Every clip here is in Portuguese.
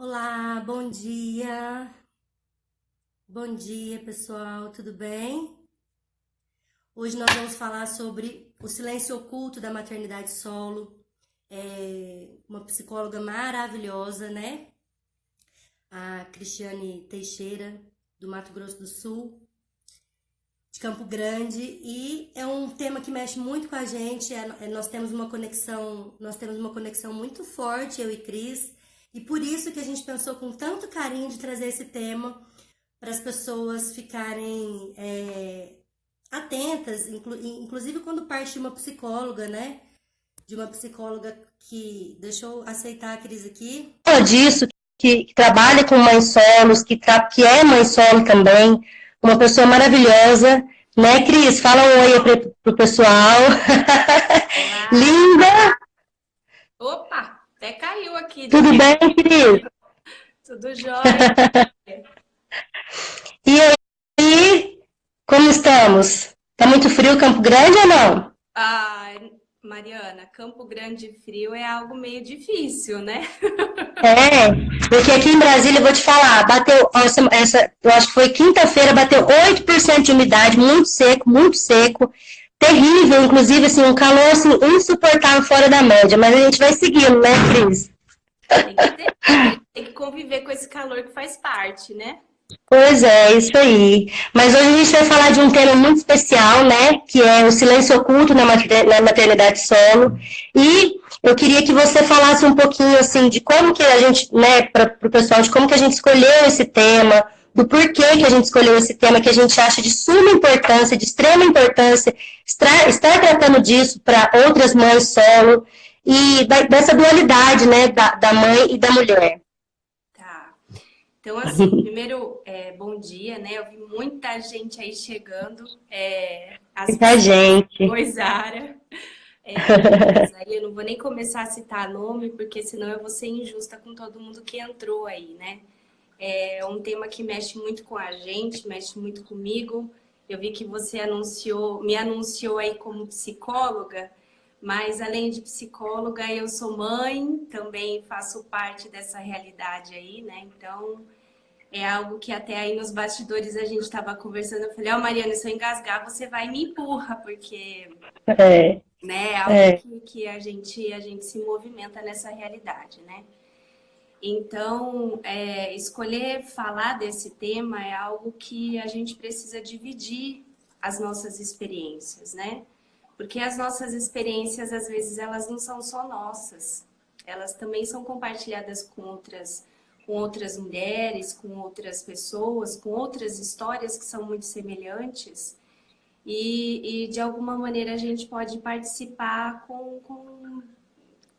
Olá, bom dia. Bom dia, pessoal, tudo bem? Hoje nós vamos falar sobre o silêncio oculto da maternidade solo. Uma psicóloga maravilhosa, né? A Cristiane Teixeira, do Mato Grosso do Sul, de Campo Grande, e é um tema que mexe muito com a gente. Nós temos uma conexão muito forte, eu e Cris, e por isso que a gente pensou com tanto carinho de trazer esse tema para as pessoas ficarem atentas, inclusive quando parte de uma psicóloga, né? De uma psicóloga que, deixa eu aceitar a Cris aqui. Disso, que trabalha com mães solos, que é mãe solo também, uma pessoa maravilhosa, né, Cris? Fala um oi pro pessoal. Olá! Linda! Opa, até caiu aqui de Tudo ver. bem, Cris? Tudo jóia? E aí, como estamos? Tá muito frio Campo Grande ou não? Ai, Mariana, Campo Grande frio é algo meio difícil, né? É, porque aqui em Brasília, eu vou te falar, bateu, eu acho que foi quinta-feira, bateu 8% de umidade, muito seco, terrível, inclusive, assim, um calor, assim, insuportável fora da média, mas a gente vai seguindo, né, Cris? Tem que conviver com esse calor que faz parte, né? Pois é, isso aí. Mas hoje a gente vai falar de um tema muito especial, né? Que é o silêncio oculto na maternidade solo. E eu queria que você falasse um pouquinho, assim, de como que a gente, né, para o pessoal, de como que a gente escolheu esse tema, do porquê que a gente escolheu esse tema, que a gente acha de suma importância, de extrema importância, estar tratando disso para outras mães solo, e dessa dualidade, né, da mãe e da mulher. Tá. Então, assim, primeiro, bom dia, né? Eu vi muita gente aí chegando. As Muita gente. Oi, Zara. Aí eu não vou nem começar a citar nome, porque senão eu vou ser injusta com todo mundo que entrou aí, né? É um tema que mexe muito com a gente, mexe muito comigo. Eu vi que você me anunciou aí como psicóloga, mas além de psicóloga, eu sou mãe, também faço parte dessa realidade aí, né? Então, é algo que até aí nos bastidores a gente estava conversando. Eu falei, Mariana, se eu engasgar, você vai e me empurra, porque, É, né, é algo é. que a gente se movimenta nessa realidade, né? Então, escolher falar desse tema é algo que a gente precisa dividir as nossas experiências, né? Porque as nossas experiências, às vezes, elas não são só nossas. Elas também são compartilhadas com outras mulheres, com outras pessoas, com outras histórias que são muito semelhantes. E de alguma maneira, a gente pode participar com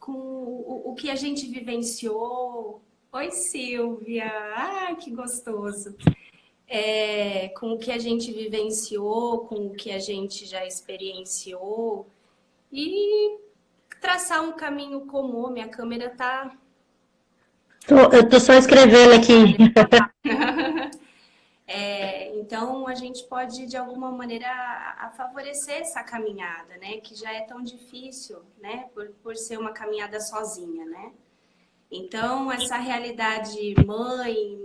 o que a gente vivenciou. Oi, Silvia! Ai, que gostoso! Com o que a gente vivenciou, com o que a gente já experienciou e traçar um caminho comum. Minha câmera tá. Eu tô só escrevendo aqui. Então, a gente pode, de alguma maneira, a favorecer essa caminhada, né? Que já é tão difícil, né? Por ser uma caminhada sozinha, né? Então, essa realidade mãe,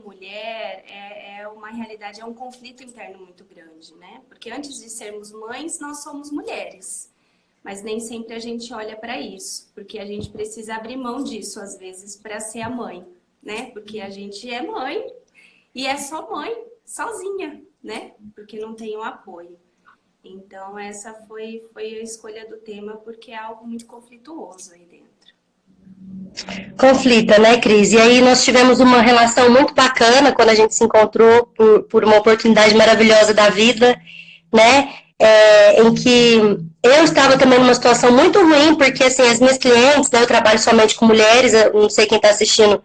mulher, é uma realidade, é um conflito interno muito grande, né? Porque antes de sermos mães, nós somos mulheres. Mas nem sempre a gente olha para isso, porque a gente precisa abrir mão disso, às vezes, para ser a mãe, né? Porque a gente é mãe e é só mãe, sozinha, né? Porque não tem o apoio. Então, essa foi a escolha do tema, porque é algo muito conflituoso aí dentro. Conflita, né, Cris? E aí nós tivemos uma relação muito bacana quando a gente se encontrou por uma oportunidade maravilhosa da vida, né? Em que eu estava também numa situação muito ruim, porque assim, as minhas clientes, né, eu trabalho somente com mulheres, eu não sei quem está assistindo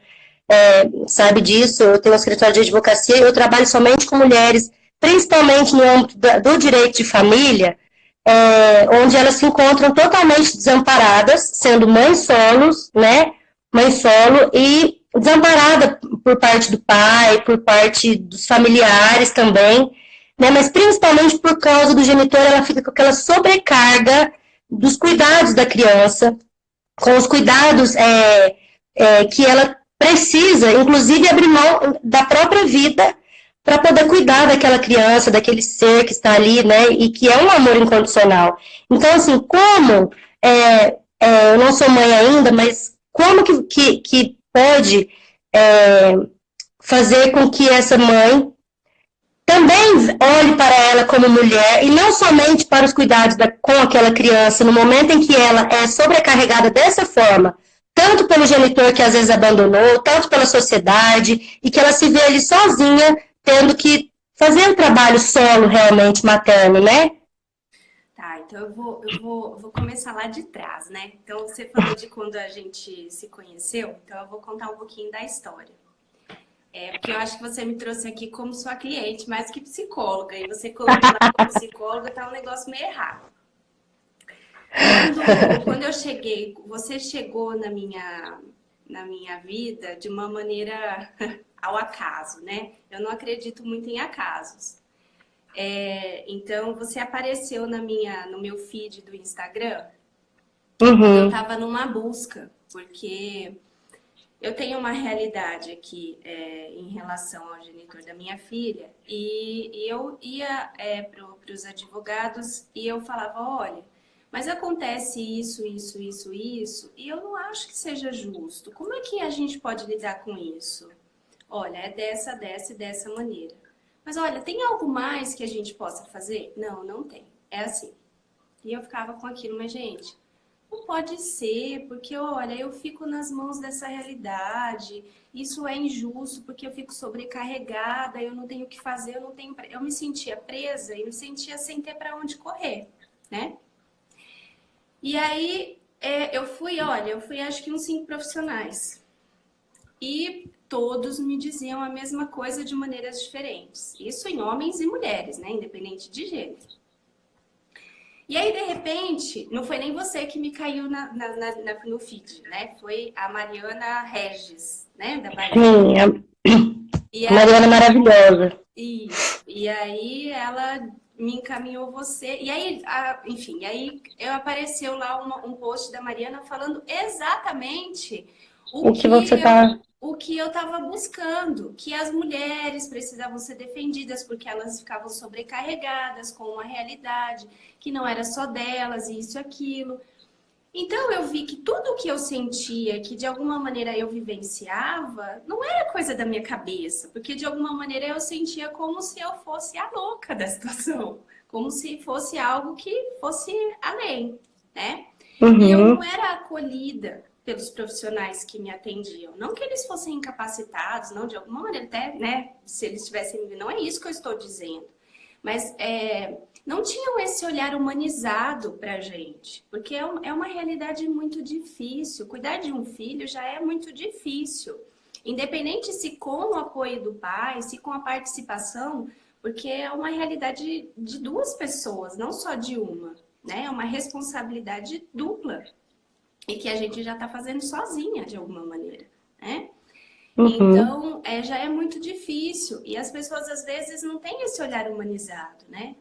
sabe disso, eu tenho um escritório de advocacia e eu trabalho somente com mulheres, principalmente no âmbito do direito de família, onde elas se encontram totalmente desamparadas, sendo mães solos, né? Mãe solo e desamparada por parte do pai, por parte dos familiares também, né? Mas principalmente por causa do genitor, ela fica com aquela sobrecarga dos cuidados da criança, com os cuidados que ela precisa, inclusive, abrir mão da própria vida para poder cuidar daquela criança, daquele ser que está ali, né, e que é um amor incondicional. Então, assim, como, eu não sou mãe ainda, mas como que pode fazer com que essa mãe também olhe para ela como mulher, e não somente para os cuidados com aquela criança, no momento em que ela é sobrecarregada dessa forma, tanto pelo genitor que às vezes abandonou, tanto pela sociedade, e que ela se vê ali sozinha, tendo que fazer um trabalho solo realmente materno, né? Tá, então eu vou começar lá de trás, né? Então você falou de quando a gente se conheceu, então eu vou contar um pouquinho da história. Porque eu acho que você me trouxe aqui como sua cliente, mais que psicóloga, e você colocou lá como psicóloga, tá um negócio meio errado. Quando eu cheguei, você chegou na minha vida de uma maneira ao acaso, né? Eu não acredito muito em acasos. Então, você apareceu no meu feed do Instagram, quando eu estava numa busca, porque eu tenho uma realidade aqui em relação ao genitor da minha filha, e eu ia para os advogados e eu falava, olha, mas acontece isso, isso, isso, isso, e eu não acho que seja justo. Como é que a gente pode lidar com isso? Olha, é dessa e dessa maneira. Mas olha, tem algo mais que a gente possa fazer? Não, não tem. É assim. E eu ficava com aquilo, mas gente, não pode ser, porque olha, eu fico nas mãos dessa realidade, isso é injusto, porque eu fico sobrecarregada, eu não tenho o que fazer, eu me sentia presa e me sentia sem ter para onde correr, né? E aí eu fui acho que uns 5 profissionais. E todos me diziam a mesma coisa de maneiras diferentes. Isso em homens e mulheres, né? Independente de gênero. E aí, de repente, não foi nem você que me caiu no feed, né? Foi a Mariana Regis, né? Da Bahia. Sim, a Mariana maravilhosa. E aí ela me encaminhou você. E aí, enfim, aí apareceu lá um post da Mariana falando exatamente o que eu estava buscando, que as mulheres precisavam ser defendidas porque elas ficavam sobrecarregadas com uma realidade que não era só delas, e isso e aquilo. Então eu vi que tudo que eu sentia, que de alguma maneira eu vivenciava, não era coisa da minha cabeça, porque de alguma maneira eu sentia como se eu fosse a louca da situação, como se fosse algo que fosse além, né? E eu não era acolhida pelos profissionais que me atendiam. Não que eles fossem incapacitados, não, de alguma maneira, até, né? Se eles tivessem... Não é isso que eu estou dizendo. Mas não tinham esse olhar humanizado pra gente. Porque é uma realidade muito difícil. Cuidar de um filho já é muito difícil. Independente se com o apoio do pai, se com a participação, porque é uma realidade de 2 pessoas, não só de uma, né? É uma responsabilidade dupla. E que a gente já está fazendo sozinha, de alguma maneira, né? Então, já é muito difícil. E as pessoas, às vezes, não têm esse olhar humanizado, né?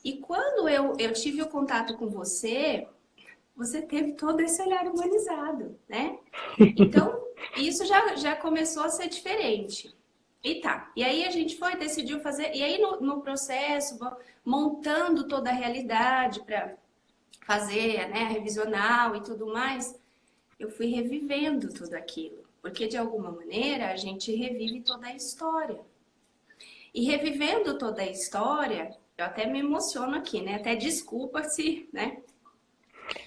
E quando eu tive o contato com você, você teve todo esse olhar humanizado, né? Então, isso já começou a ser diferente. E tá. E aí a gente decidiu fazer... E aí, no processo, montando toda a realidade para fazer, né, a revisional e tudo mais, eu fui revivendo tudo aquilo. Porque, de alguma maneira, a gente revive toda a história. E revivendo toda a história, eu até me emociono aqui, né? Até desculpa se, né?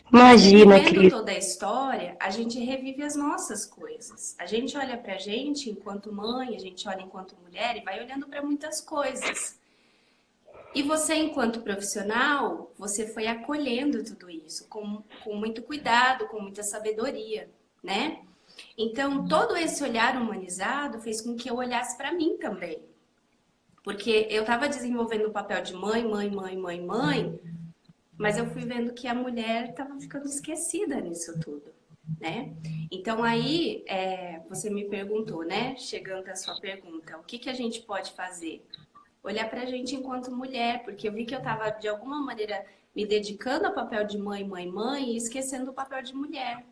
Imagina, revivendo toda a história, a gente revive as nossas coisas. A gente olha pra gente enquanto mãe, a gente olha enquanto mulher e vai olhando para muitas coisas. E você, enquanto profissional, você foi acolhendo tudo isso com muito cuidado, com muita sabedoria, né? Então, todo esse olhar humanizado fez com que eu olhasse para mim também. Porque eu estava desenvolvendo o papel de mãe, mas eu fui vendo que a mulher estava ficando esquecida nisso tudo, né? Então, aí, você me perguntou, né? Chegando à sua pergunta, o que a gente pode fazer? Olhar pra gente enquanto mulher, porque eu vi que eu tava, de alguma maneira, me dedicando ao papel de mãe e esquecendo o papel de mulher.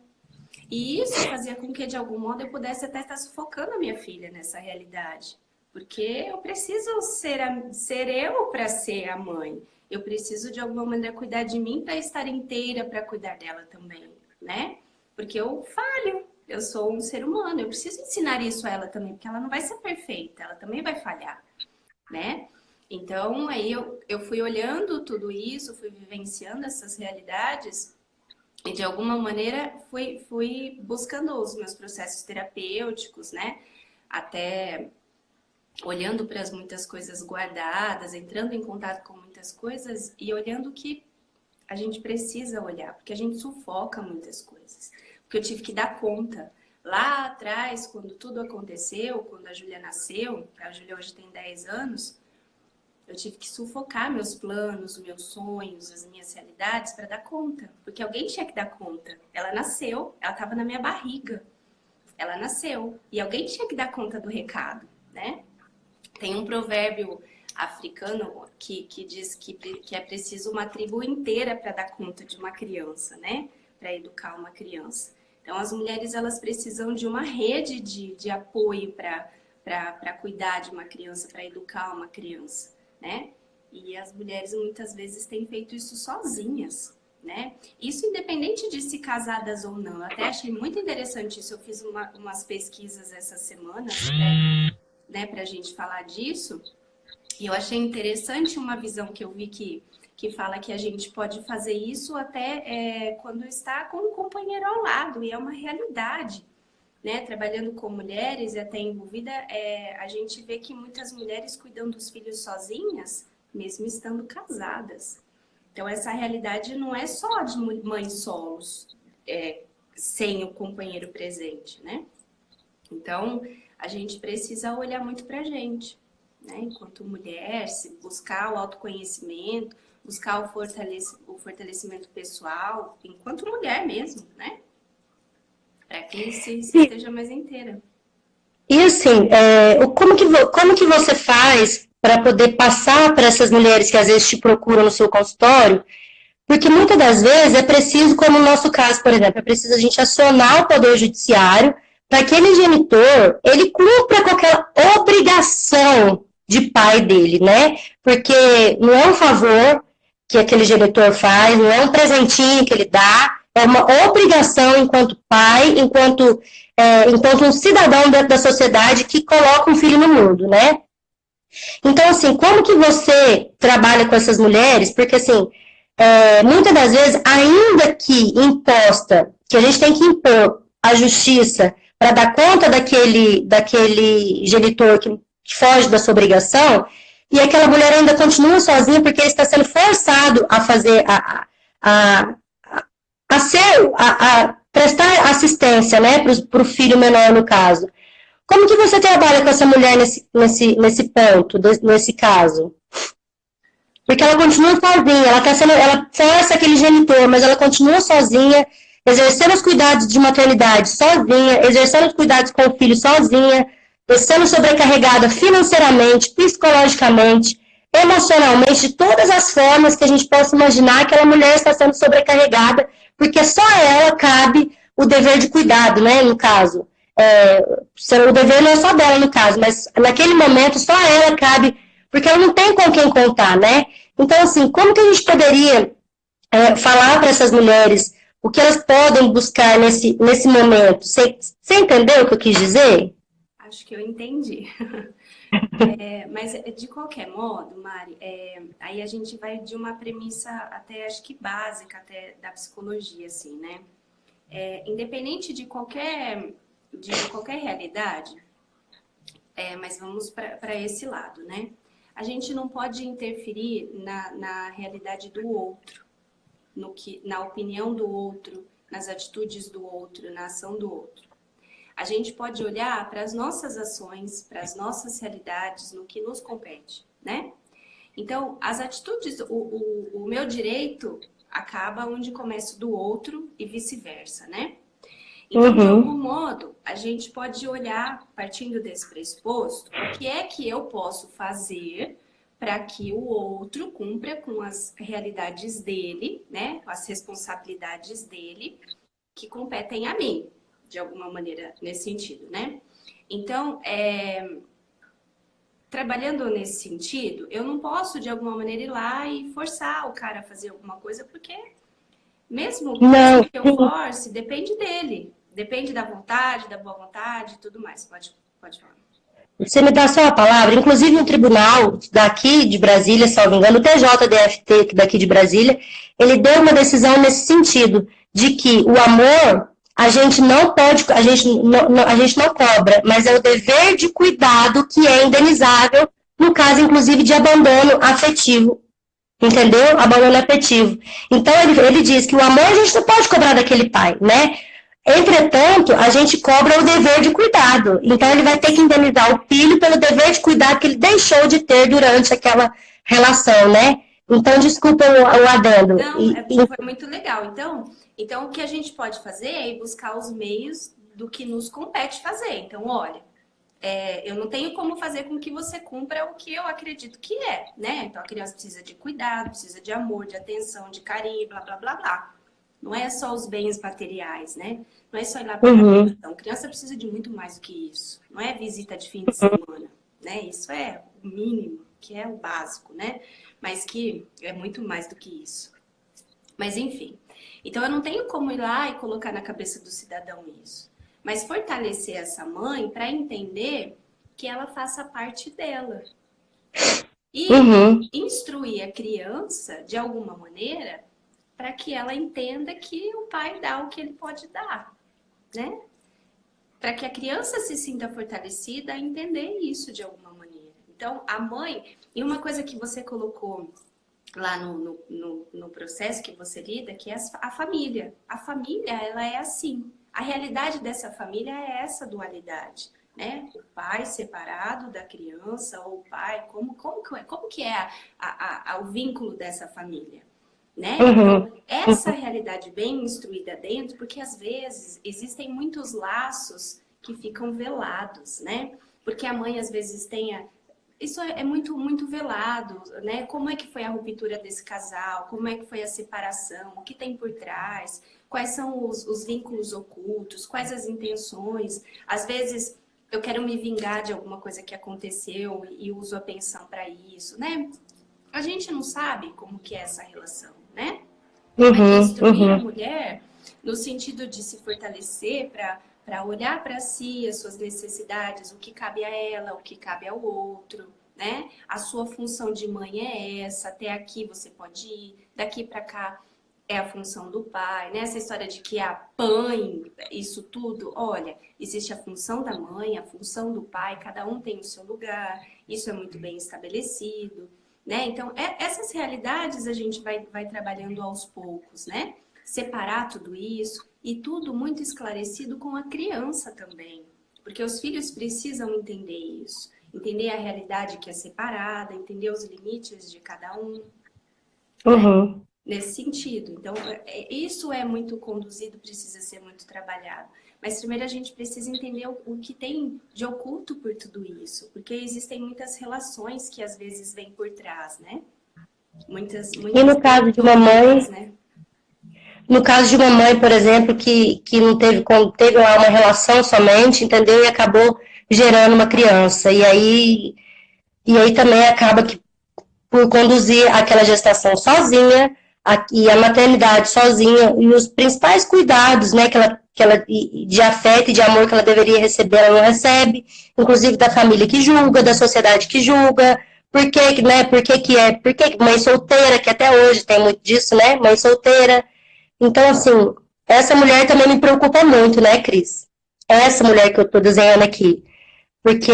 E isso fazia com que, de algum modo, eu pudesse até estar sufocando a minha filha nessa realidade. Porque eu preciso ser eu para ser a mãe. Eu preciso, de alguma maneira, cuidar de mim para estar inteira para cuidar dela também, né? Porque eu falho, eu sou um ser humano, eu preciso ensinar isso a ela também, porque ela não vai ser perfeita, ela também vai falhar, né? Então, aí eu fui olhando tudo isso, fui vivenciando essas realidades e, de alguma maneira, fui buscando os meus processos terapêuticos, né? Até olhando para as muitas coisas guardadas, entrando em contato com muitas coisas e olhando que a gente precisa olhar, porque a gente sufoca muitas coisas. Porque eu tive que dar conta. Lá atrás, quando tudo aconteceu, quando a Júlia nasceu, a Júlia hoje tem 10 anos, eu tive que sufocar meus planos, meus sonhos, as minhas realidades para dar conta. Porque alguém tinha que dar conta. Ela nasceu, ela estava na minha barriga. Ela nasceu. E alguém tinha que dar conta do recado, né? Tem um provérbio africano que diz que é preciso uma tribo inteira para dar conta de uma criança, né? Para educar uma criança. Então, as mulheres, elas precisam de uma rede de apoio para cuidar de uma criança, para educar uma criança, né? E as mulheres, muitas vezes, têm feito isso sozinhas, né? Isso independente de se casadas ou não. Eu até achei muito interessante isso. Eu fiz umas pesquisas essa semana, né, para a gente falar disso. E eu achei interessante uma visão que eu vi que fala que a gente pode fazer isso até quando está com um companheiro ao lado, e é uma realidade, né? Trabalhando com mulheres e até envolvida, a gente vê que muitas mulheres cuidam dos filhos sozinhas, mesmo estando casadas. Então, essa realidade não é só de mães solos, sem o companheiro presente, né? Então, a gente precisa olhar muito pra gente, né? Enquanto mulher, se buscar o autoconhecimento, buscar o fortalecimento pessoal, enquanto mulher mesmo, né? Para que se esteja mais inteira. E assim, como que você faz para poder passar para essas mulheres que às vezes te procuram no seu consultório? Porque muitas das vezes é preciso, como no nosso caso, por exemplo, é preciso a gente acionar o Poder Judiciário para que aquele genitor, ele cumpra com aquela obrigação de pai dele, né? Porque não é um favor que aquele genitor faz, não é um presentinho que ele dá, é uma obrigação enquanto pai, enquanto um cidadão dentro da sociedade que coloca um filho no mundo, né? Então, assim, como que você trabalha com essas mulheres? Porque, assim, muitas das vezes, ainda que imposta, que a gente tem que impor a justiça para dar conta daquele genitor que foge da sua obrigação, e aquela mulher ainda continua sozinha porque ele está sendo forçado a fazer, a prestar assistência, né, para o filho menor, no caso. Como que você trabalha com essa mulher nesse ponto, nesse caso? Porque ela continua sozinha, ela força aquele genitor, mas ela continua sozinha, exercendo os cuidados de maternidade sozinha, exercendo os cuidados com o filho sozinha, sendo sobrecarregada financeiramente, psicologicamente, emocionalmente, de todas as formas que a gente possa imaginar que aquela mulher está sendo sobrecarregada, porque só a ela cabe o dever de cuidado, né, no caso. O dever não é só dela, no caso, mas naquele momento só a ela cabe, porque ela não tem com quem contar, né? Então, assim, como que a gente poderia falar para essas mulheres o que elas podem buscar nesse momento? Você entendeu o que eu quis dizer? Acho que eu entendi. Mas, de qualquer modo, Mari, aí a gente vai de uma premissa até, acho que básica, até da psicologia, assim, né? Independente de qualquer realidade, mas vamos para esse lado, né? A gente não pode interferir na realidade do outro, na opinião do outro, nas atitudes do outro, na ação do outro. A gente pode olhar para as nossas ações, para as nossas realidades, no que nos compete, né? Então, as atitudes, o meu direito acaba onde começa o do outro e vice-versa, né? Então, de algum modo, a gente pode olhar, partindo desse pressuposto, o que é que eu posso fazer para que o outro cumpra com as realidades dele, né? Com as responsabilidades dele que competem a mim. de alguma maneira, nesse sentido, né? Então, trabalhando nesse sentido, eu não posso, de alguma maneira, ir lá e forçar o cara a fazer alguma coisa, porque mesmo Não, que eu sim. force, depende dele. Depende da vontade, da boa vontade e tudo mais. Pode falar. Você me dá só a palavra? Inclusive, um tribunal daqui de Brasília, se não me engano, o TJDFT daqui de Brasília, ele deu uma decisão nesse sentido, de que o amor, a gente não pode, a gente não cobra, mas é o dever de cuidado que é indenizável, no caso, inclusive, de abandono afetivo. Entendeu? Abandono afetivo. Então, ele diz que o amor a gente não pode cobrar daquele pai, né? Entretanto, a gente cobra o dever de cuidado. Então, ele vai ter que indenizar o filho pelo dever de cuidado que ele deixou de ter durante aquela relação, né? Então, desculpa o adendo. Não, foi muito legal. Então, o que a gente pode fazer é ir buscar os meios do que nos compete fazer. Então, olha, eu não tenho como fazer com que você cumpra o que eu acredito que é, né? Então, a criança precisa de cuidado, precisa de amor, de atenção, de carinho, blá, blá, blá, blá. Não é só os bens materiais, né? Não é só ir lá para a pensão. Criança precisa de muito mais do que isso. Não é visita de fim de semana, né? Isso é o mínimo, que é o básico, né? Mas que é muito mais do que isso. Mas, enfim. Então, eu não tenho como ir lá e colocar na cabeça do cidadão isso. Mas fortalecer essa mãe para entender que ela faça parte dela. E instruir a criança, de alguma maneira, para que ela entenda que o pai dá o que ele pode dar, né? Para que a criança se sinta fortalecida a entender isso de alguma maneira. Então, a mãe... E uma coisa que você colocou lá no processo que você lida, que é a família. A família, ela é assim. A realidade dessa família é essa dualidade, né? O pai separado da criança, ou o pai... Como que é o vínculo dessa família? Né? Então, essa realidade bem instruída dentro, porque às vezes existem muitos laços que ficam velados, né? Porque a mãe às vezes isso é muito, muito velado, né? Como é que foi a ruptura desse casal? Como é que foi a separação? O que tem por trás? Quais são os vínculos ocultos? Quais as intenções? Às vezes eu quero me vingar de alguma coisa que aconteceu e uso a pensão para isso, né? A gente não sabe como que é essa relação, né? Mas instruir a mulher no sentido de se fortalecer para olhar para si, as suas necessidades, o que cabe a ela, o que cabe ao outro, né? A sua função de mãe é essa, até aqui você pode ir, daqui para cá é a função do pai, né? Essa história de que a mãe, isso tudo, olha, existe a função da mãe, a função do pai, cada um tem o seu lugar, isso é muito bem estabelecido. Né? Então, essas realidades a gente vai trabalhando aos poucos, né? Separar tudo isso e tudo muito esclarecido com a criança também. Porque os filhos precisam entender isso. Entender a realidade que é separada, entender os limites de cada um. Né? Nesse sentido. Então, isso é muito conduzido, precisa ser muito trabalhado. Mas primeiro a gente precisa entender o que tem de oculto por tudo isso. Porque existem muitas relações que às vezes vêm por trás, né? Muitas e no caso de uma mãe, né? No caso de uma mãe, por exemplo, que não teve lá uma relação somente, entendeu? E acabou gerando uma criança. E aí também acaba que por conduzir aquela gestação sozinha, e a maternidade sozinha, e os principais cuidados, né, que ela de afeto e de amor que ela deveria receber, ela não recebe, inclusive da família que julga, da sociedade que julga, por que mãe solteira, que até hoje tem muito disso, né, mãe solteira. Então, assim, essa mulher também me preocupa muito, né, Cris? Essa mulher que eu tô desenhando aqui. Porque,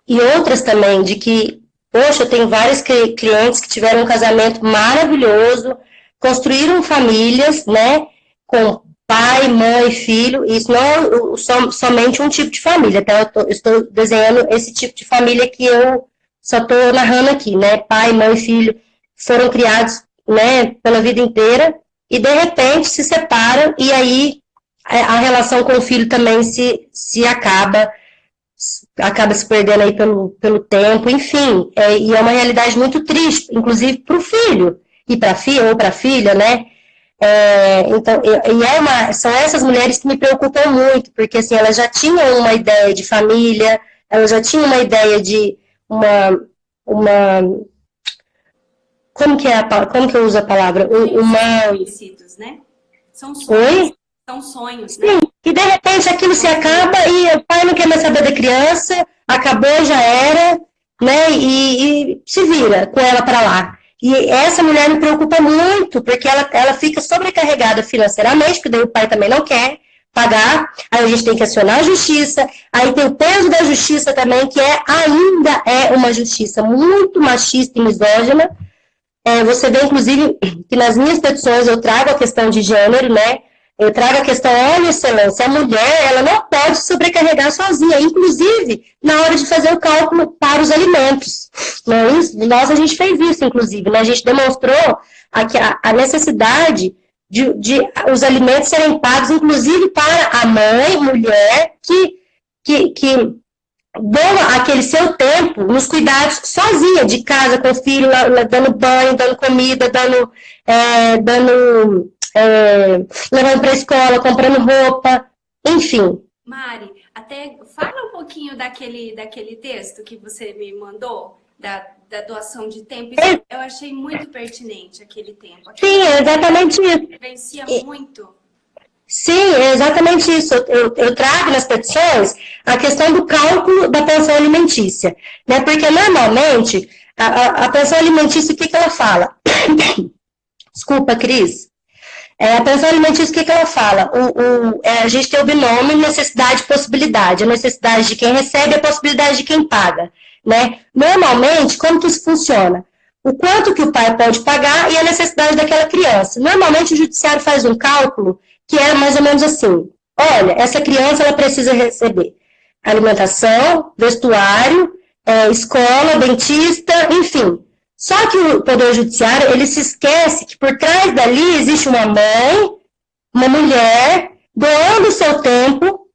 e outras também, de que, poxa, eu tenho vários clientes que tiveram um casamento maravilhoso, construíram famílias, né, com pai, mãe, filho, e isso não é somente um tipo de família, tá? Eu estou desenhando esse tipo de família que eu só estou narrando aqui, né? Pai, mãe, filho foram criados, né, pela vida inteira, e de repente se separam, e aí a relação com o filho também se acaba se perdendo aí pelo tempo, enfim, e é uma realidade muito triste, inclusive para o filho, e para a filha, ou para a filha, né? Então, são essas mulheres que me preocupam muito, porque assim, elas já tinham uma ideia de família, elas já tinham uma ideia de uma como que eu uso a palavra? Conhecidos, né? São sonhos. Oi? São sonhos, né? Sim, e de repente aquilo se acaba e o pai não quer mais saber da criança, acabou, já era, né? E se vira com ela para lá. E essa mulher me preocupa muito, porque ela fica sobrecarregada financeiramente, porque daí o pai também não quer pagar, aí a gente tem que acionar a justiça, aí tem o peso da justiça também, que ainda é uma justiça muito machista e misógina. Você vê, inclusive, que nas minhas petições eu trago a questão de gênero, né? Eu trago a questão, olha, excelência, a mulher, ela não pode se sobrecarregar sozinha, inclusive na hora de fazer o cálculo para os alimentos. A gente fez isso, inclusive, né? A gente demonstrou a necessidade de os alimentos serem pagos, inclusive para a mãe, mulher, que doa aquele seu tempo nos cuidados sozinha, de casa, com o filho, dando banho, dando comida, levando para a escola, comprando roupa, enfim. Mari, até fala um pouquinho daquele texto que você me mandou, da doação de tempo. Eu achei muito pertinente aquele tempo. Sim, é exatamente isso. Vencia muito. Sim, é exatamente isso. Eu trago nas petições a questão do cálculo da pensão alimentícia, né? Porque normalmente a pensão alimentícia, o que ela fala? Desculpa, Cris. A pensão alimentícia, o que ela fala? A gente tem o binômio necessidade e possibilidade. A necessidade de quem recebe e a possibilidade de quem paga, né? Normalmente, como que isso funciona? O quanto que o pai pode pagar e a necessidade daquela criança. Normalmente, o judiciário faz um cálculo que é mais ou menos assim: olha, essa criança ela precisa receber alimentação, vestuário, escola, dentista, enfim. Só que o Poder Judiciário, ele se esquece que por trás dali existe uma mãe, uma mulher, doando o seu tempo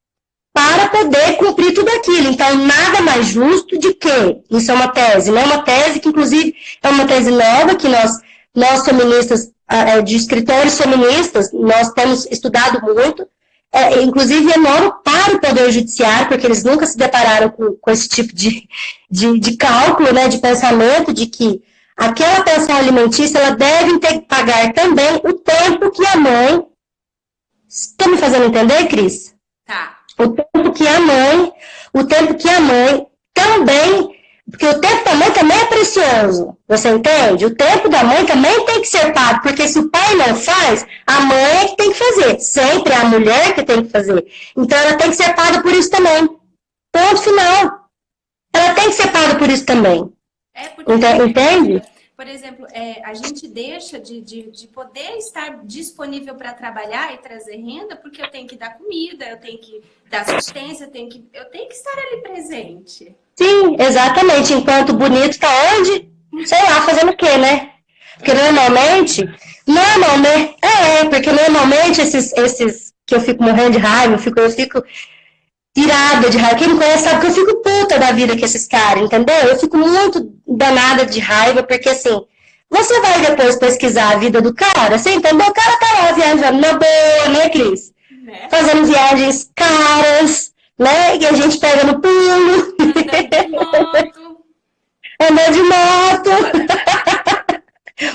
para poder cumprir tudo aquilo. Então, nada mais justo de que, isso é uma tese, né? Uma tese que, inclusive, é uma tese nova que nós feministas, de escritores feministas, nós temos estudado muito, inclusive é novo para o Poder Judiciário, porque eles nunca se depararam com esse tipo de cálculo, né, de pensamento, de que aquela pensão alimentícia, ela deve ter que pagar também o tempo que a mãe... Está me fazendo entender, Cris? Tá. O tempo que a mãe também... Porque o tempo da mãe também é precioso, você entende? O tempo da mãe também tem que ser pago, porque se o pai não faz, a mãe é que tem que fazer. Sempre é a mulher que tem que fazer. Então, ela tem que ser paga por isso também. Ponto final. Ela tem que ser paga por isso também. Então, entende? Por exemplo, a gente deixa de poder estar disponível para trabalhar e trazer renda, porque eu tenho que dar comida, eu tenho que dar assistência, eu tenho que estar ali presente. Sim, exatamente. Enquanto o bonito está onde? Sei lá, fazendo o quê, né? Porque normalmente esses que eu fico morrendo de raiva, eu fico irada de raiva. Quem me conhece sabe que eu fico puta da vida com esses caras, entendeu? Eu fico muito danada de raiva, porque assim, você vai depois pesquisar a vida do cara, você entendeu? O cara tá lá viajando na boa, né, Cris? Né? Fazendo viagens caras, né? E a gente pega no pulo. Andando de moto.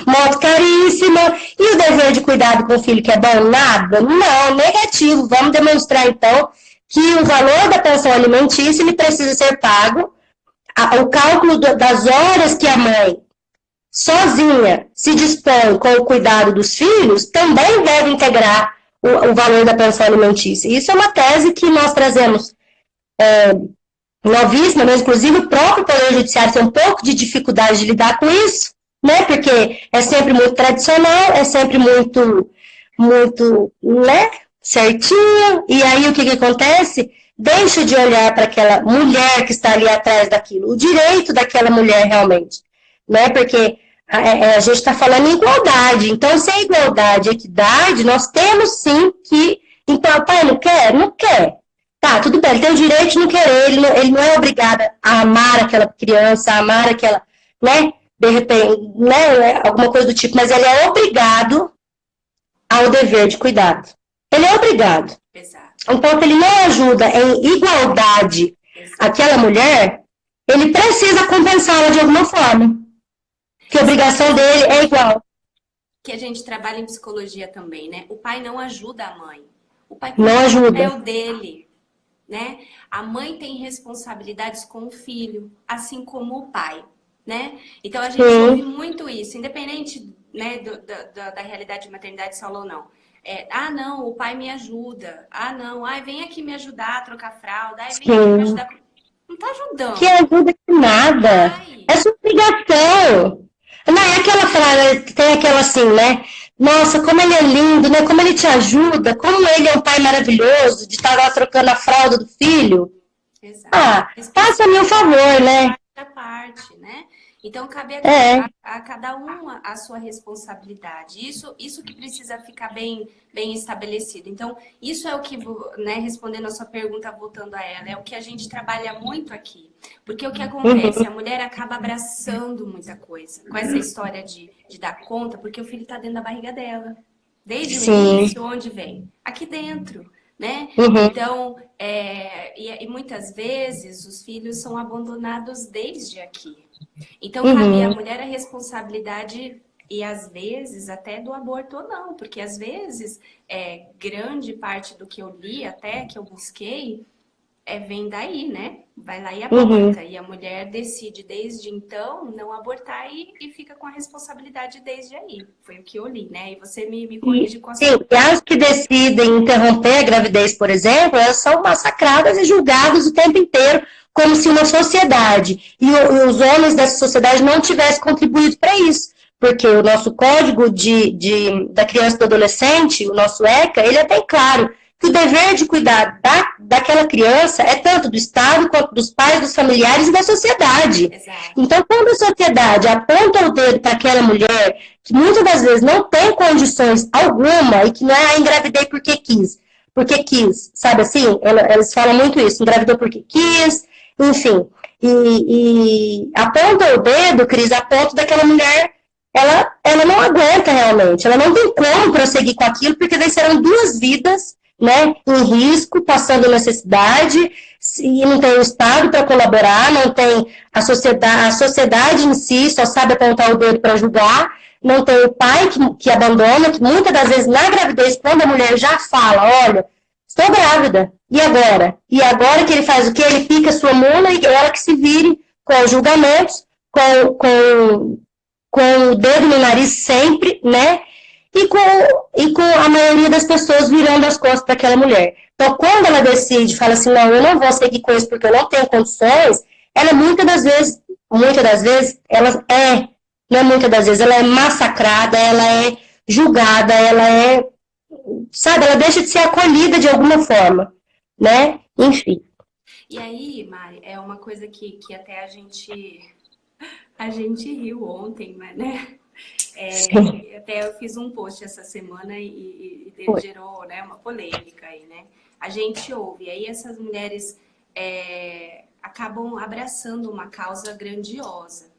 Moto caríssima. E o dever de cuidado com o filho, que é bom? Nada? Não, negativo. Vamos demonstrar, então, que o valor da pensão alimentícia ele precisa ser pago. O cálculo das horas que a mãe sozinha se dispõe com o cuidado dos filhos também deve integrar o valor da pensão alimentícia. Isso é uma tese que nós trazemos novíssima, mas inclusive o próprio Poder Judiciário tem um pouco de dificuldade de lidar com isso, né? Porque é sempre muito tradicional, é sempre muito, né? Certinho. E aí o que acontece? Deixa de olhar para aquela mulher que está ali atrás daquilo, o direito daquela mulher realmente, né? Porque a gente está falando em igualdade. Então, se é igualdade e equidade, nós temos sim que... Então, o pai não quer? Não quer. Tá, tudo bem, ele tem o direito de não querer, ele não é obrigado a amar aquela criança, a amar aquela, né? De repente, né? Alguma coisa do tipo, mas ele é obrigado ao dever de cuidado. Ele é obrigado. Exato. Então, se ele não ajuda em igualdade aquela mulher, ele precisa compensá-la de alguma forma. Que a obrigação dele é igual. Que a gente trabalha em psicologia também, né? O pai não ajuda a mãe. O pai não cumpre ajuda. o papel dele, né? A mãe tem responsabilidades com o filho, assim como o pai, né? Então, a gente ouve muito isso, independente, né, da realidade de maternidade solo ou não. Não, o pai me ajuda. Não, vem aqui me ajudar a trocar fralda. Vem aqui me ajudar. Não tá ajudando. Que ajuda que nada. É sua obrigação. Não é aquela frase, tem aquela assim, né? Nossa, como ele é lindo, né? Como ele te ajuda, como ele é um pai maravilhoso de estar lá trocando a fralda do filho. Exato. Faça-me um favor, né? Parte, né? Então, cabe a cada uma a sua responsabilidade. Isso que precisa ficar bem estabelecido. Então, isso é o que, né, respondendo a sua pergunta, voltando a ela, é o que a gente trabalha muito aqui. Porque o que acontece? A mulher acaba abraçando muita coisa com essa história de dar conta, porque o filho está dentro da barriga dela. Desde o início, onde vem? Aqui dentro. Né? Então, e muitas vezes os filhos são abandonados desde aqui. Então, cabe à mulher a responsabilidade, e às vezes até do aborto ou não, porque às vezes grande parte do que eu li, até que eu busquei, vem daí, né? Vai lá e aborta. E a mulher decide desde então não abortar e fica com a responsabilidade desde aí. Foi o que eu li, né? E você me corrige com a sua... Sim, e as que decidem interromper a gravidez, por exemplo, elas são massacradas e julgadas o tempo inteiro, como se uma sociedade e os homens dessa sociedade não tivessem contribuído para isso. Porque o nosso código da criança e do adolescente, o nosso ECA, ele é bem claro que o dever de cuidar daquela criança é tanto do Estado, quanto dos pais, dos familiares e da sociedade. Exato. Então, quando a sociedade aponta o dedo para aquela mulher, que muitas das vezes não tem condições alguma, e que não engravidei porque quis, sabe assim? Eles falam muito isso, engravidou porque quis, enfim. E aponta o dedo, Cris, a ponto daquela mulher, ela não aguenta realmente, ela não tem como prosseguir com aquilo, porque daí serão 2 vidas, né, em risco, passando necessidade, e não tem o Estado para colaborar, não tem a sociedade em si, só sabe apontar o dedo para julgar, não tem o pai que abandona, que muitas das vezes na gravidez, quando a mulher já fala, olha, estou grávida, e agora? E agora que ele faz o quê? Ele pica a sua mula e ela que se vire com os julgamentos, com o dedo no nariz sempre, né? E com a maioria das pessoas virando as costas para aquela mulher. Então, quando ela decide, fala assim, não, eu não vou seguir com isso porque eu não tenho condições, ela muitas das vezes, ela ela é massacrada, ela é julgada, ela deixa de ser acolhida de alguma forma, né? Enfim. E aí, Mari, é uma coisa que até a gente riu ontem, né? Até eu fiz um post essa semana e gerou, né, uma polêmica aí, né? A gente ouve, e aí essas mulheres acabam abraçando uma causa grandiosa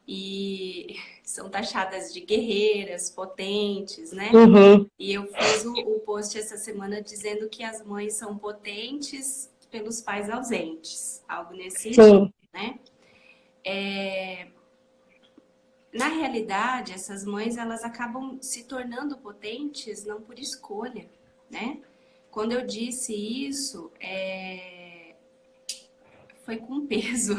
e são taxadas de guerreiras, potentes, né? E eu fiz o post essa semana dizendo que as mães são potentes pelos pais ausentes, algo nesse sentido, né? Na realidade, essas mães, elas acabam se tornando potentes não por escolha, né? Quando eu disse isso, foi com peso,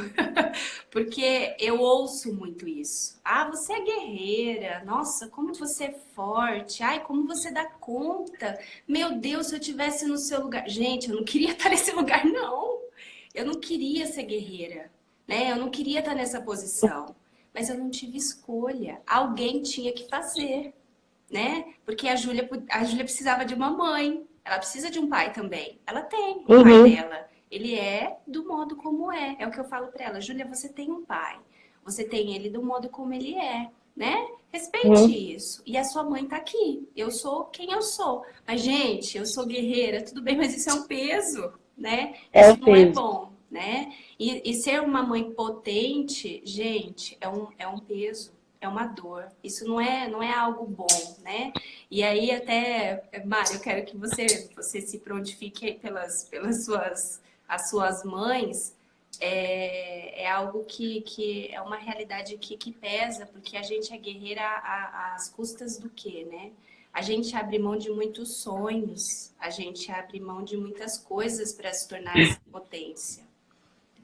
porque eu ouço muito isso. Você é guerreira, nossa, como você é forte, como você dá conta. Meu Deus, se eu estivesse no seu lugar... Gente, eu não queria estar nesse lugar, não. Eu não queria ser guerreira, né? Eu não queria estar nessa posição. Mas eu não tive escolha. Alguém tinha que fazer, né? Porque a Júlia precisava de uma mãe. Ela precisa de um pai também. Ela tem o pai dela. Ele é do modo como é. É o que eu falo pra ela. Júlia, você tem um pai. Você tem ele do modo como ele é, né? Respeite isso. E a sua mãe tá aqui. Eu sou quem eu sou. Mas, gente, eu sou guerreira. Tudo bem, mas isso é um peso, né? Isso não é bom, né? E ser uma mãe potente, gente, é um peso. é uma dor. Isso não é algo bom, né? E aí até, Mário, eu quero que você se prontifique aí pelas as suas mães. É algo que é uma realidade que pesa, porque a gente é guerreira às custas do quê, né? A gente abre mão de muitos sonhos, a gente abre mão de muitas coisas para se tornar essa potência,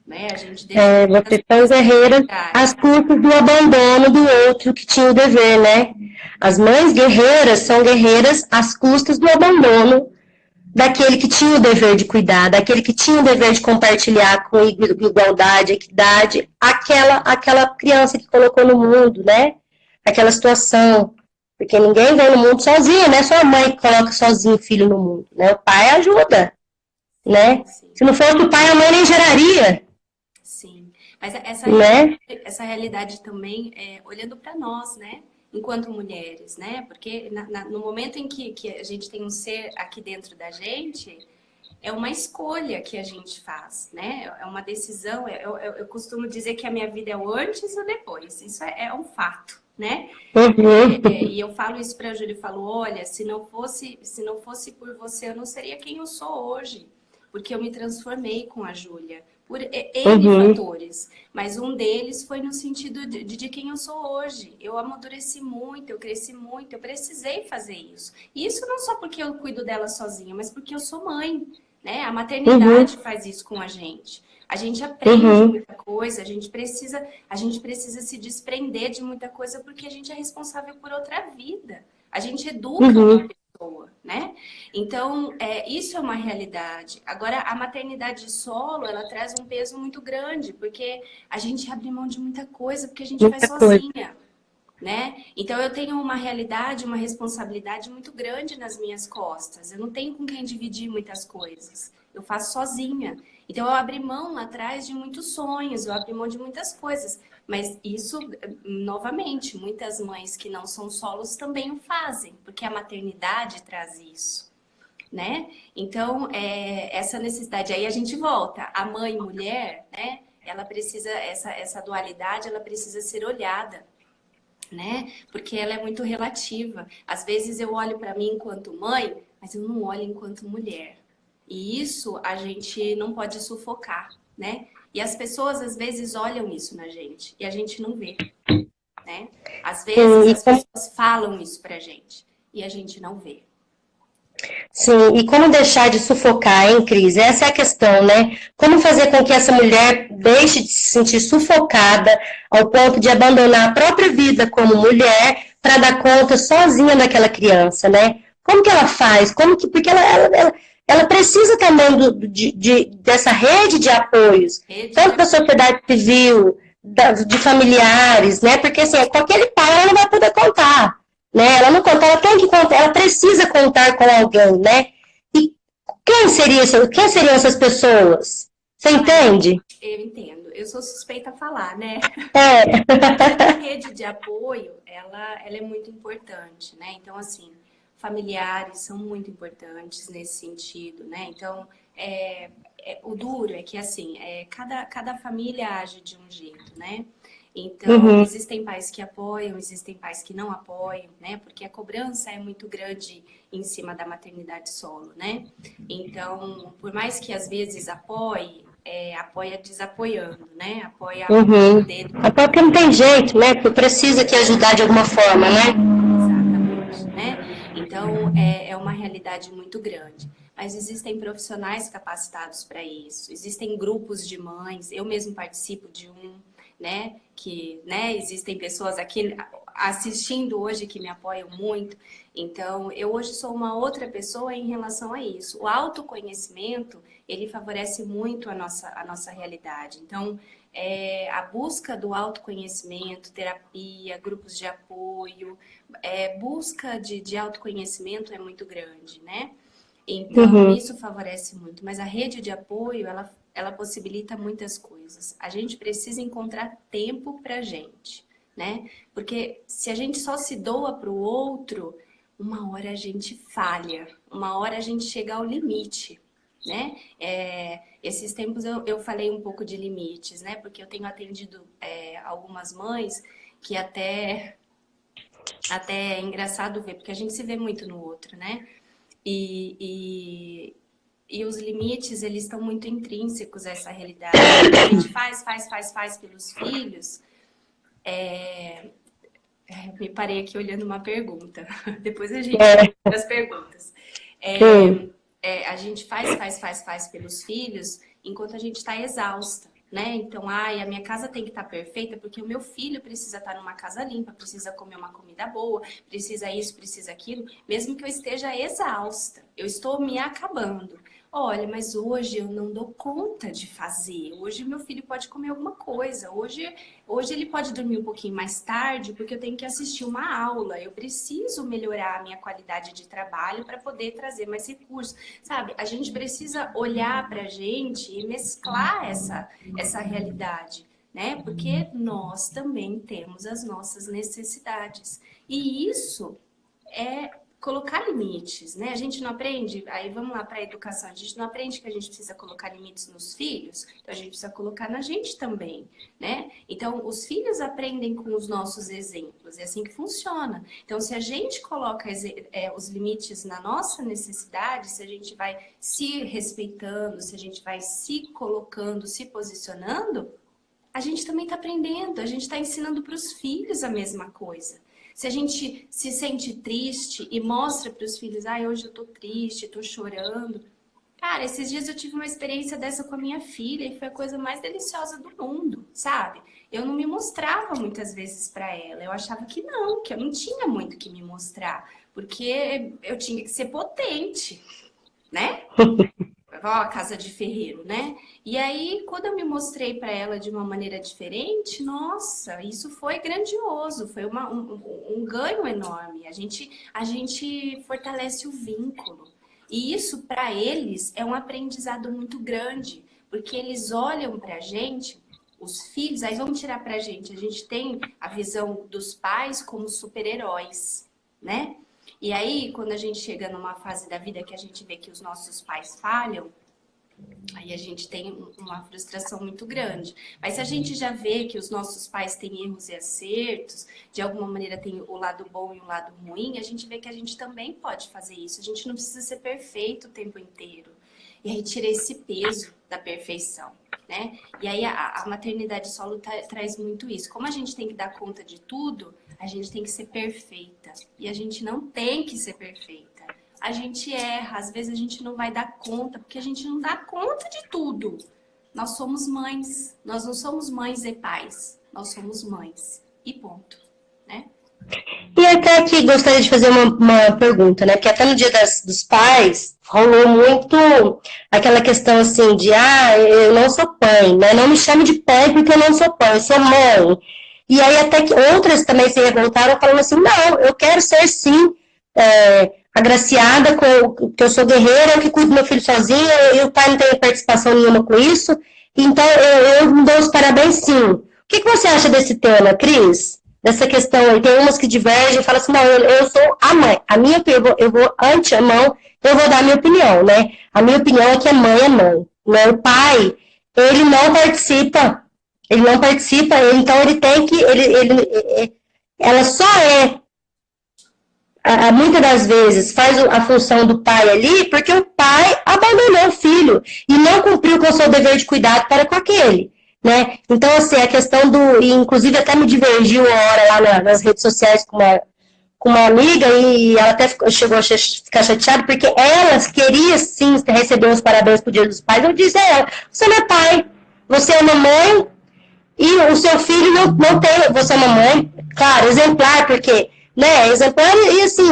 né? A gente deixa muitas Vocês são coisas guerreiras pra às trás. custas do abandono do outro que tinha o dever, né? As mães guerreiras são guerreiras às custas do abandono daquele que tinha o dever de cuidar, daquele que tinha o dever de compartilhar com igualdade, equidade, aquela criança que colocou no mundo, né? Aquela situação. Porque ninguém vem no mundo sozinho, né? Só a mãe que coloca sozinho o filho no mundo, né? O pai ajuda, Sim, né? sim, Se não fosse o pai, a mãe nem geraria, sim. Mas né? essa realidade também, olhando para nós, né? Enquanto mulheres, né? Porque no momento em que a gente tem um ser aqui dentro da gente, é uma escolha que a gente faz, né? É uma decisão. Eu costumo dizer que a minha vida é o antes e o depois. Isso é um fato, né? Uhum. E eu falo isso para a Júlia, eu falo, olha, se não fosse por você, eu não seria quem eu sou hoje, porque eu me transformei com a Júlia por N Uhum. fatores, mas um deles foi no sentido de quem eu sou hoje. Eu amadureci muito, eu cresci muito, eu precisei fazer isso. E isso não só porque eu cuido dela sozinha, mas porque eu sou mãe, né? A Uhum. maternidade faz isso com a gente. A gente aprende Uhum. muita coisa, a gente precisa se desprender de muita coisa porque a gente é responsável por outra vida. A gente educa uma Uhum. pessoa, né? Então, isso é uma realidade. Agora, a maternidade solo, ela traz um peso muito grande, porque a gente abre mão de muita coisa, porque a gente faz Muita coisa. sozinha, né? Então, eu tenho uma realidade, uma responsabilidade muito grande nas minhas costas. Eu não tenho com quem dividir muitas coisas. Eu faço sozinha. Então, eu abri mão lá atrás de muitos sonhos, eu abri mão de muitas coisas. Mas isso, novamente, muitas mães que não são solos também o fazem, porque a maternidade traz isso, né? Então, essa necessidade. Aí a gente volta. A mãe mulher, né? Ela precisa, essa dualidade, ela precisa ser olhada, né? Porque ela é muito relativa. Às vezes eu olho para mim enquanto mãe, mas eu não olho enquanto mulher. E isso a gente não pode sufocar, né? E as pessoas às vezes olham isso na gente e a gente não vê, né? Às vezes Sim, as pessoas falam isso pra gente e a gente não vê. sim, e como deixar de sufocar, hein, Cris? Essa é a questão, né? Como fazer com que essa mulher deixe de se sentir sufocada ao ponto de abandonar a própria vida como mulher para dar conta sozinha daquela criança, né? Como que ela faz? Porque ela precisa também dessa rede de apoios, Rede de tanto da sociedade civil, de familiares, né? Porque assim, com aquele pai ela não vai poder contar, né? Ela não conta, ela tem que contar, ela precisa contar com alguém, né? E quem seriam essas pessoas? Você entende? Eu entendo. Eu sou suspeita a falar, né? É. Mas a rede de apoio, ela é muito importante, né? Então, assim, familiares são muito importantes nesse sentido, né? Então, o duro é que, assim, cada família age de um jeito, né? Então, Uhum, existem pais que apoiam, existem pais que não apoiam, né? Porque a cobrança é muito grande em cima da maternidade solo, né? Então, por mais que às vezes apoie, apoia desapoiando, né? Apoia apontando o uhum. dedo para Até porque não tem jeito, né? Porque precisa que ajudar de alguma forma, né? exatamente, né? Então, é uma realidade muito grande. Mas existem profissionais capacitados para isso, existem grupos de mães, eu mesmo participo de um, né? Que, né, existem pessoas aqui assistindo hoje que me apoiam muito. Então, eu hoje sou uma outra pessoa em relação a isso. O autoconhecimento, ele favorece muito a nossa realidade. Então, a busca do autoconhecimento, terapia, grupos de apoio, busca de autoconhecimento é muito grande, né? Então, Uhum, isso favorece muito. Mas a rede de apoio, ela possibilita muitas coisas. A gente precisa encontrar tempo pra gente, né? Porque se a gente só se doa para o outro, uma hora a gente falha, uma hora a gente chega ao limite, né? Esses tempos eu falei um pouco de limites, né? Porque eu tenho atendido algumas mães que até é engraçado ver, porque a gente se vê muito no outro, né? E os limites, eles estão muito intrínsecos a essa realidade. A gente faz pelos filhos. Me parei aqui olhando uma pergunta. Depois a gente faz as perguntas. A gente faz pelos filhos enquanto a gente está exausta, né? Então, a minha casa tem que estar perfeita porque o meu filho precisa estar numa casa limpa, precisa comer uma comida boa, precisa isso, precisa aquilo, mesmo que eu esteja exausta, eu estou me acabando. Olha, mas hoje eu não dou conta de fazer. Hoje meu filho pode comer alguma coisa. Hoje ele pode dormir um pouquinho mais tarde porque eu tenho que assistir uma aula. Eu preciso melhorar a minha qualidade de trabalho para poder trazer mais recursos. Sabe? A gente precisa olhar para a gente e mesclar essa realidade, né? Porque nós também temos as nossas necessidades. E isso é colocar limites, né? A gente não aprende, aí vamos lá para a educação, a gente não aprende que a gente precisa colocar limites nos filhos, então a gente precisa colocar na gente também, né? Então, os filhos aprendem com os nossos exemplos, é assim que funciona. Então, se a gente coloca os limites na nossa necessidade, se a gente vai se respeitando, se a gente vai se colocando, se posicionando, a gente também está aprendendo, a gente está ensinando para os filhos a mesma coisa. Se a gente se sente triste e mostra para os filhos, hoje eu tô triste, tô chorando. Cara, esses dias eu tive uma experiência dessa com a minha filha e foi a coisa mais deliciosa do mundo, sabe? Eu não me mostrava muitas vezes para ela. Eu achava que eu não tinha muito que me mostrar, porque eu tinha que ser potente, né? A casa de ferreiro, né? E aí, quando eu me mostrei para ela de uma maneira diferente, nossa, isso foi grandioso, foi um ganho enorme. A gente fortalece o vínculo. E isso, para eles, é um aprendizado muito grande, porque eles olham para a gente, os filhos, aí vamos tirar para a gente tem a visão dos pais como super-heróis, né? E aí, quando a gente chega numa fase da vida que a gente vê que os nossos pais falham, aí a gente tem uma frustração muito grande. Mas se a gente já vê que os nossos pais têm erros e acertos, de alguma maneira tem o lado bom e o lado ruim, a gente vê que a gente também pode fazer isso. A gente não precisa ser perfeito o tempo inteiro. E aí tira esse peso da perfeição, né? E aí a maternidade solo traz muito isso. Como a gente tem que dar conta de tudo, a gente tem que ser perfeita. E a gente não tem que ser perfeita. A gente erra, às vezes a gente não vai dar conta, porque a gente não dá conta de tudo. Nós somos mães, nós não somos mães e pais, nós somos mães. E ponto, né? E até aqui gostaria de fazer uma pergunta, né? Porque até no Dia dos Pais rolou muito aquela questão assim de eu não sou pai, né? Não me chame de pai porque eu não sou pai, eu sou mãe. E aí até que outras também se revoltaram falando assim, não, eu quero ser sim agraciada com que eu sou guerreira, eu que cuido do meu filho sozinha, e o pai não tem participação nenhuma com isso. Então eu me dou os parabéns sim. O que você acha desse tema, Cris? Dessa questão aí, tem umas que divergem e falam assim, não, eu sou a mãe, eu vou antemão, eu vou dar a minha opinião, né? A minha opinião é que a mãe é mãe, né? O pai, ele não participa, então ele tem que, ela só muitas das vezes faz a função do pai ali, porque o pai abandonou o filho e não cumpriu com o seu dever de cuidado para com aquele. Né? Então, assim, a questão inclusive até me divergiu uma hora lá nas redes sociais com uma amiga e ela até chegou a ficar chateada porque ela queria sim receber os parabéns pro Dia dos Pais. Eu disse a ela, você não é pai, você é mamãe e o seu filho não tem, você é mamãe, claro, exemplar, porque, né, exemplar e assim,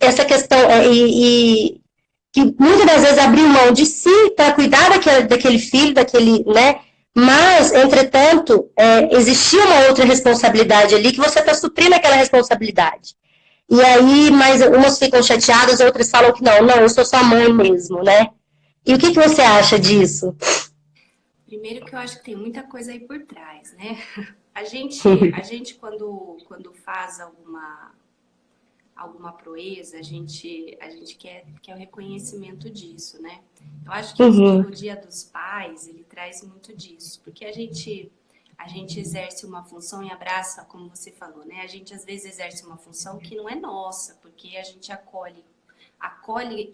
essa questão, que muitas das vezes abriu mão de si para cuidar daquele filho, né, mas, entretanto, existia uma outra responsabilidade ali que você está suprindo aquela responsabilidade. E aí, mas umas ficam chateadas, outras falam que não, eu sou sua mãe mesmo, né? E o que você acha disso? Primeiro que eu acho que tem muita coisa aí por trás, né? A gente quando faz alguma proeza, a gente quer o reconhecimento disso, né? Eu acho que o Dia dos Pais, ele traz muito disso, porque a gente a gente exerce uma função e abraça, como você falou, né? A gente às vezes exerce uma função que não é nossa, porque a gente acolhe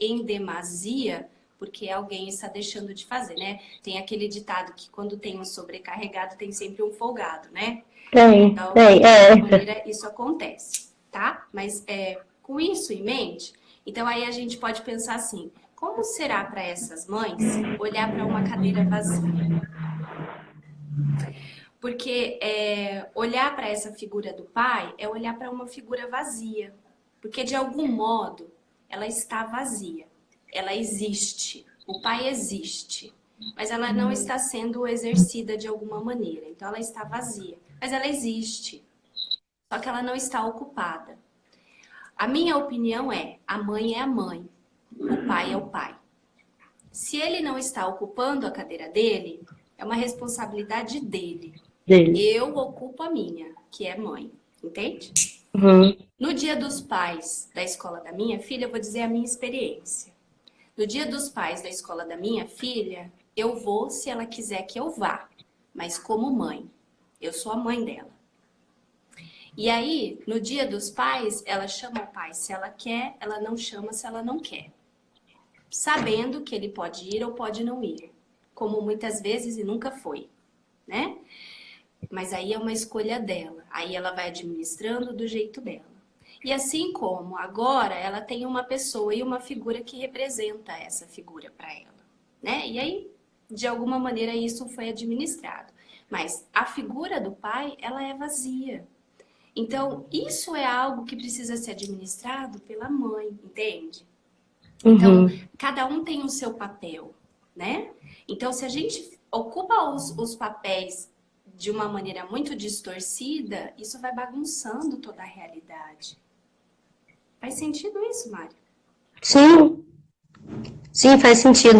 em demasia, porque alguém está deixando de fazer, né? Tem aquele ditado que quando tem um sobrecarregado, tem sempre um folgado, né? Então, de alguma maneira, isso acontece, tá? Mas com isso em mente, então aí a gente pode pensar assim, como será para essas mães olhar para uma cadeira vazia? Porque olhar para essa figura do pai é olhar para uma figura vazia. Porque, de algum modo, ela está vazia. Ela existe. O pai existe. Mas ela não está sendo exercida de alguma maneira. Então, ela está vazia. Mas ela existe. Só que ela não está ocupada. A minha opinião a mãe é a mãe. O pai é o pai. Se ele não está ocupando a cadeira dele, é uma responsabilidade dele. Eu ocupo a minha, que é mãe. Entende? Uhum. No dia dos pais da escola da minha filha, eu vou dizer a minha experiência. No dia dos pais da escola da minha filha, eu vou se ela quiser que eu vá. Mas como mãe. Eu sou a mãe dela. E aí, no dia dos pais, ela chama o pai se ela quer, ela não chama se ela não quer. Sabendo que ele pode ir ou pode não ir. Como muitas vezes e nunca foi, né? Mas aí é uma escolha dela. Aí ela vai administrando do jeito dela. E assim como agora ela tem uma pessoa e uma figura que representa essa figura para ela, né? E aí, de alguma maneira, isso foi administrado. Mas a figura do pai, ela é vazia. Então, isso é algo que precisa ser administrado pela mãe, entende? Então, cada um tem o seu papel, né? Então, se a gente ocupa os papéis de uma maneira muito distorcida, isso vai bagunçando toda a realidade. Faz sentido isso, Mário? Sim, sim, faz sentido.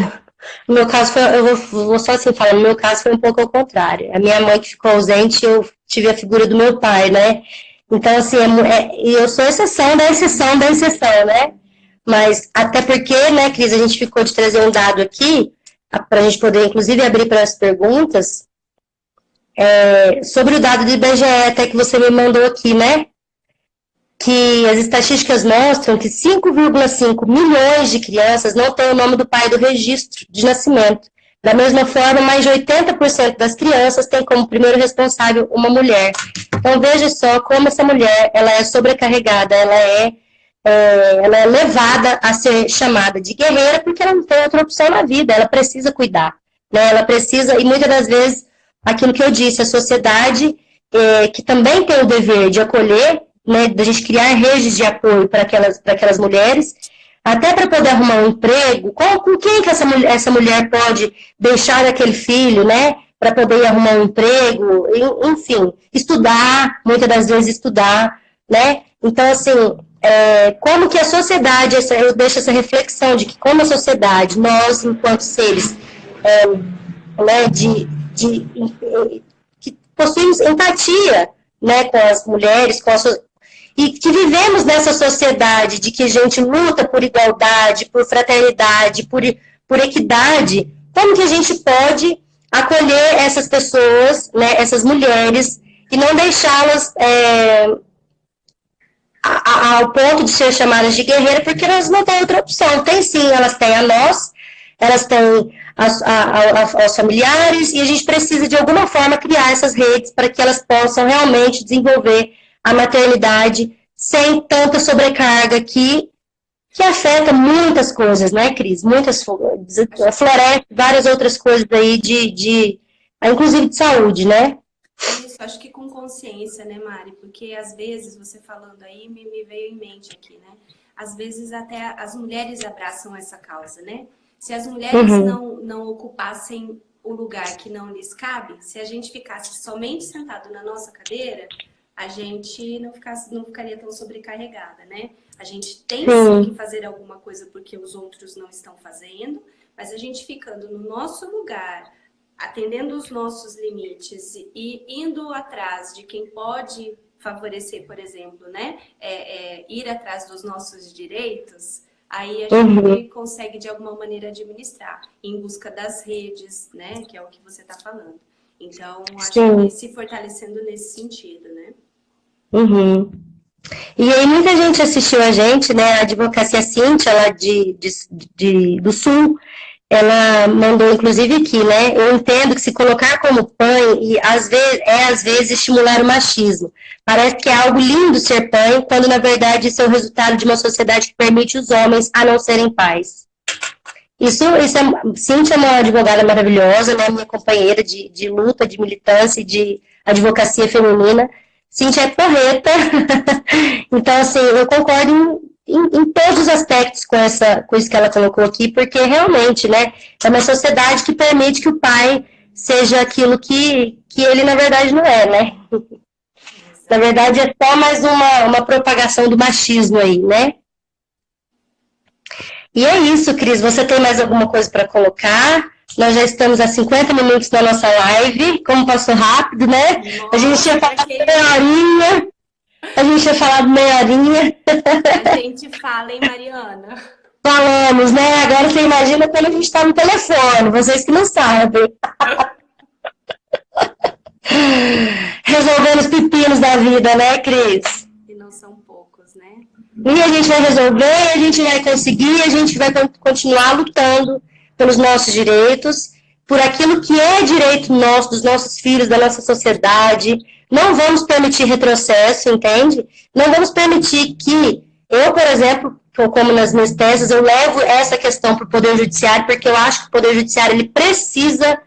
No meu caso, eu vou só assim falar, no meu caso foi um pouco ao contrário. A minha mãe que ficou ausente, eu tive a figura do meu pai, né? Então, assim, eu sou exceção da exceção da exceção, né? Mas até porque, né, Cris, a gente ficou de trazer um dado aqui, para a gente poder, inclusive, abrir para as perguntas, sobre o dado do IBGE, até que você me mandou aqui, né? Que as estatísticas mostram que 5,5 milhões de crianças não têm o nome do pai do registro de nascimento. Da mesma forma, mais de 80% das crianças têm como primeiro responsável uma mulher. Então, veja só como essa mulher ela é sobrecarregada, ela é levada a ser chamada de guerreira porque ela não tem outra opção na vida, ela precisa cuidar, né? Ela precisa, e muitas das vezes, aquilo que eu disse, a sociedade, que também tem o dever de acolher, né, da gente criar redes de apoio para aquelas mulheres, até para poder arrumar um emprego, com quem que essa mulher pode deixar aquele filho, né, para poder arrumar um emprego, enfim, estudar, muitas das vezes estudar, né, então assim, como que a sociedade, eu deixo essa reflexão de que como a sociedade, nós enquanto seres, né, que possuímos empatia, né, com as mulheres, e que vivemos nessa sociedade de que a gente luta por igualdade, por fraternidade, por equidade, como que a gente pode acolher essas pessoas, né, essas mulheres, e não deixá-las ao ponto de ser chamadas de guerreira, porque elas não têm outra opção. Tem sim, elas têm a nós, elas têm aos familiares, e a gente precisa de alguma forma criar essas redes para que elas possam realmente desenvolver a maternidade sem tanta sobrecarga que afeta muitas coisas, né, Cris? Floresce várias outras coisas aí inclusive de saúde, né? Isso, acho que com consciência, né, Mari? Porque às vezes, você falando aí, me veio em mente aqui, né? Às vezes até as mulheres abraçam essa causa, né? Se as mulheres não ocupassem o lugar que não lhes cabe, se a gente ficasse somente sentado na nossa cadeira, a gente não ficaria tão sobrecarregada, né? A gente tem sim que fazer alguma coisa porque os outros não estão fazendo, mas a gente ficando no nosso lugar, atendendo os nossos limites e indo atrás de quem pode favorecer, por exemplo, né? Ir atrás dos nossos direitos, aí a gente consegue de alguma maneira administrar, em busca das redes, né? Que é o que você está falando. Então, acho Sim. que se fortalecendo nesse sentido, né? Uhum. E aí muita gente assistiu a gente, né? A Advocacia Cíntia, lá do Sul, ela mandou inclusive aqui, né? Eu entendo que se colocar como pai e às vezes estimular o machismo. Parece que é algo lindo ser pai, quando na verdade isso é o resultado de uma sociedade que permite os homens a não serem pais. Cíntia é uma advogada maravilhosa, né? Minha companheira de luta, de militância e de advocacia feminina. Cíntia é porreta. Então, assim, eu concordo em todos os aspectos com isso que ela colocou aqui, porque realmente, né, é uma sociedade que permite que o pai seja aquilo que ele, na verdade, não é, né? Na verdade, é só mais uma propagação do machismo aí, né? E é isso, Cris. Você tem mais alguma coisa para colocar? Nós já estamos a 50 minutos da nossa live. Como passou rápido, né? Nossa, a gente tinha falado meia horinha. A gente tinha falado meia horinha. A gente fala, hein, Mariana? Falamos, né? Agora você imagina quando a gente está no telefone. Vocês que não sabem. Resolvendo os pepinos da vida, né, Cris? E não são poucos, né? E a gente vai resolver, a gente vai conseguir, a gente vai continuar lutando pelos nossos direitos, por aquilo que é direito nosso, dos nossos filhos, da nossa sociedade. Não vamos permitir retrocesso, entende? Não vamos permitir que eu, por exemplo, como nas minhas teses, eu levo essa questão para o Poder Judiciário, porque eu acho que o Poder Judiciário, ele precisa,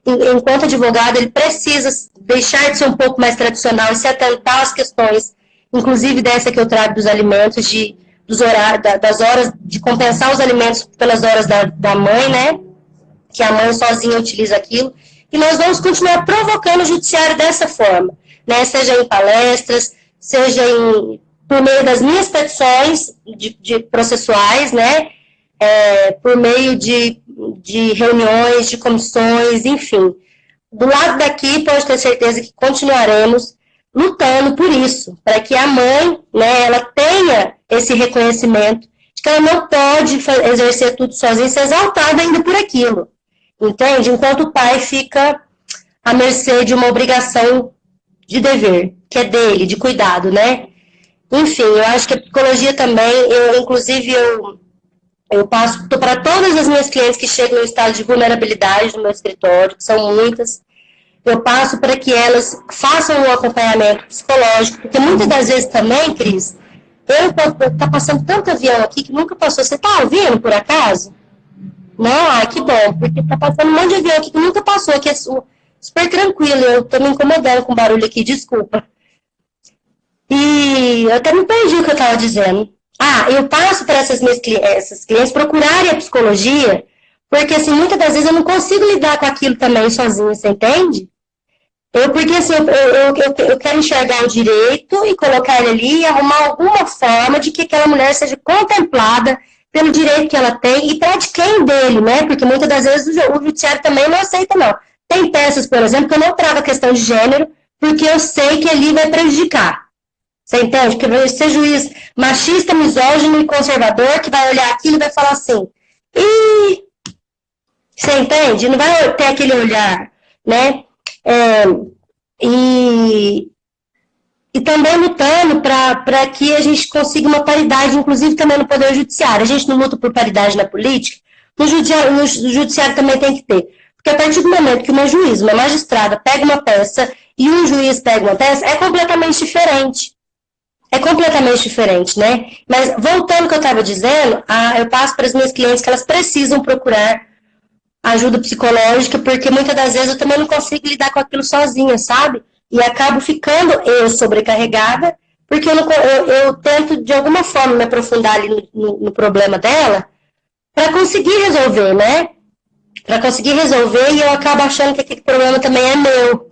enquanto advogado, ele precisa deixar de ser um pouco mais tradicional e se atentar às questões, inclusive dessa que eu trago dos alimentos, das horas, de compensar os alimentos pelas horas da mãe, né? Que a mãe sozinha utiliza aquilo. E nós vamos continuar provocando o judiciário dessa forma, né? Seja em palestras, seja por meio das minhas petições de processuais, né? Por meio de reuniões, de comissões, enfim. Do lado daqui, pode ter certeza que continuaremos lutando por isso, para que a mãe, né, ela tenha esse reconhecimento de que ela não pode exercer tudo sozinha e ser exaltada ainda por aquilo, entende? Enquanto o pai fica à mercê de uma obrigação de dever, que é dele, de cuidado, né? Enfim, eu acho que a psicologia também, eu passo para todas as minhas clientes que chegam no estado de vulnerabilidade no meu escritório, que são muitas, eu passo para que elas façam um acompanhamento psicológico, porque muitas das vezes também, Cris, tá passando tanto avião aqui que nunca passou. Você tá ouvindo, por acaso? Não? Que bom, porque tá passando um monte de avião aqui que nunca passou, aqui é super tranquilo, eu tô me incomodando com o barulho aqui, desculpa. E eu até me perdi o que eu estava dizendo. Eu passo para essas clientes procurarem a psicologia, porque assim, muitas das vezes eu não consigo lidar com aquilo também sozinha, você entende? Porque assim, eu quero enxergar o direito e colocar ele ali e arrumar alguma forma de que aquela mulher seja contemplada pelo direito que ela tem e para de quem dele, né? Porque muitas das vezes o judiciário também não aceita, não. Tem peças, por exemplo, que eu não trago a questão de gênero, porque eu sei que ali vai prejudicar. Você entende? Porque vai ser juiz machista, misógino e conservador que vai olhar aquilo e vai falar assim, você entende? Não vai ter aquele olhar, né? E também lutando para que a gente consiga uma paridade, inclusive também no Poder Judiciário. A gente não luta por paridade na política, no judiciário também tem que ter. Porque a partir do momento que uma juíza, uma magistrada pega uma peça e um juiz pega uma peça, é completamente diferente. É completamente diferente, né? Mas voltando ao que eu estava dizendo, eu passo para as minhas clientes que elas precisam procurar ajuda psicológica, porque muitas das vezes eu também não consigo lidar com aquilo sozinha, sabe? E acabo ficando eu sobrecarregada, porque eu tento de alguma forma me aprofundar ali no problema dela para conseguir resolver, né? Para conseguir resolver e eu acabo achando que aquele problema também é meu.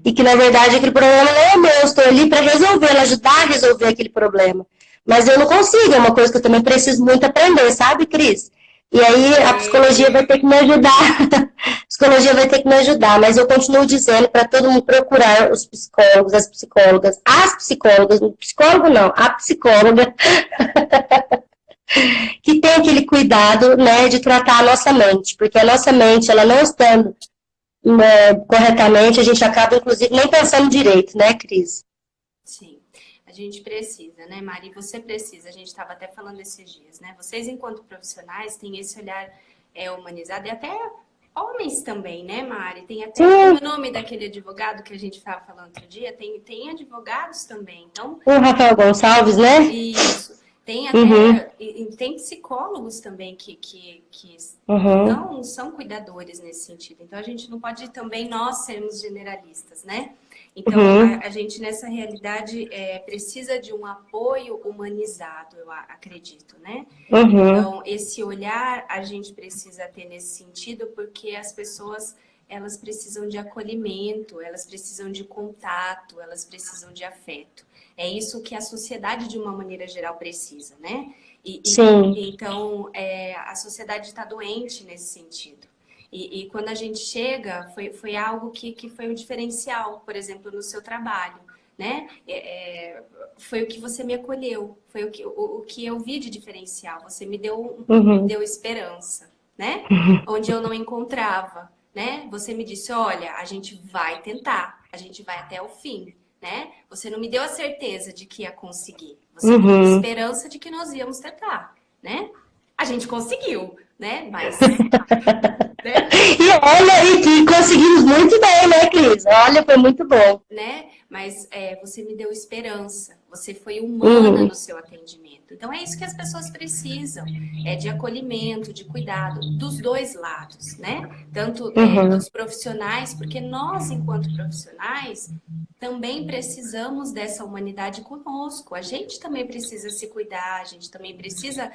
E que na verdade aquele problema não é meu, eu estou ali para resolver, ajudar a resolver aquele problema. Mas eu não consigo, é uma coisa que eu também preciso muito aprender, sabe, Cris? E aí a psicologia vai ter que me ajudar. A psicologia vai ter que me ajudar, mas eu continuo dizendo para todo mundo procurar os psicólogos, as psicólogas, psicólogo não, a psicóloga, que tem aquele cuidado, né, de tratar a nossa mente, porque a nossa mente, ela não estando corretamente, a gente acaba, inclusive, nem pensando direito, né, Cris? Sim, a gente precisa, né, Mari? Você precisa, a gente estava até falando esses dias, né? Vocês, enquanto profissionais, têm esse olhar humanizado, e até homens também, né, Mari? Tem até o nome daquele advogado que a gente estava falando outro dia, tem advogados também, então... O Rafael Gonçalves, né? Isso. Tem até, tem psicólogos também que são cuidadores nesse sentido. Então, a gente não pode também nós sermos generalistas, né? Então, a gente nessa realidade precisa de um apoio humanizado, eu acredito, né? Então, esse olhar a gente precisa ter nesse sentido, porque as pessoas, elas precisam de acolhimento, elas precisam de contato, elas precisam de afeto. É isso que a sociedade, de uma maneira geral, precisa, né? Então, a sociedade está doente nesse sentido. E quando a gente chega, foi algo que foi um diferencial, por exemplo, no seu trabalho, né? Foi o que você me acolheu, foi o que eu vi de diferencial. Você me deu esperança, né? Onde eu não encontrava, né? Você me disse, olha, a gente vai tentar, a gente vai até o fim. Né? Você não me deu a certeza de que ia conseguir. Você me deu a esperança de que nós íamos tentar, né? A gente conseguiu, né? Mas... né? E olha aí que conseguimos muito bem, né, Cris? Olha, foi muito bom. Né? Mas você me deu esperança. Você foi humana no seu atendimento. Então, é isso que as pessoas precisam. É de acolhimento, de cuidado, dos dois lados, né? Tanto dos profissionais, porque nós, enquanto profissionais, também precisamos dessa humanidade conosco. A gente também precisa se cuidar, a gente também precisa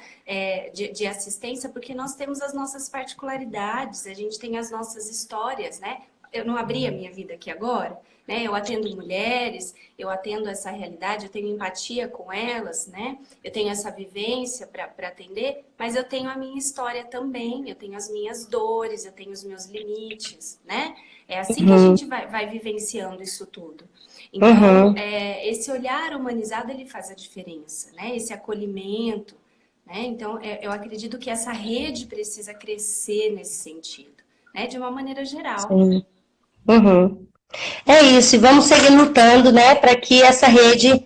de assistência, porque nós temos as nossas particularidades, a gente tem as nossas histórias, né? Eu não abri a minha vida aqui agora, né? Eu atendo mulheres, eu atendo essa realidade, eu tenho empatia com elas, né? Eu tenho essa vivência para atender, mas eu tenho a minha história também, eu tenho as minhas dores, eu tenho os meus limites, né? É assim que a gente vai vivenciando isso tudo. Então, esse olhar humanizado, ele faz a diferença, né? Esse acolhimento, né? Então, eu acredito que essa rede precisa crescer nesse sentido, né? De uma maneira geral. Sim. É isso, e vamos seguir lutando, né, para que essa rede,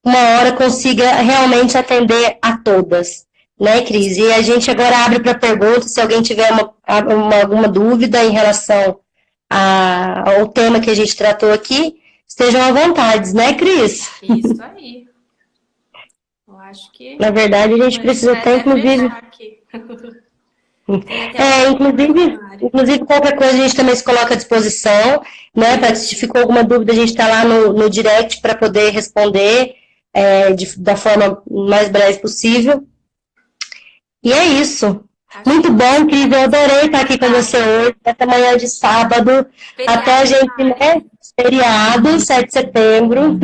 uma hora, consiga realmente atender a todas, né, Cris? E a gente agora abre para perguntas, se alguém tiver alguma dúvida em relação ao tema que a gente tratou aqui, estejam à vontade, né, Cris? Isso aí. Eu acho que... Na verdade, a gente precisa até, inclusive... Inclusive, qualquer coisa a gente também se coloca à disposição, né? Se ficou alguma dúvida, a gente está lá no direct para poder responder da forma mais breve possível. E é isso. Muito bom, Cris. Eu adorei estar aqui com você hoje, até amanhã de sábado. Até a gente, né? Feriado, 7 de setembro.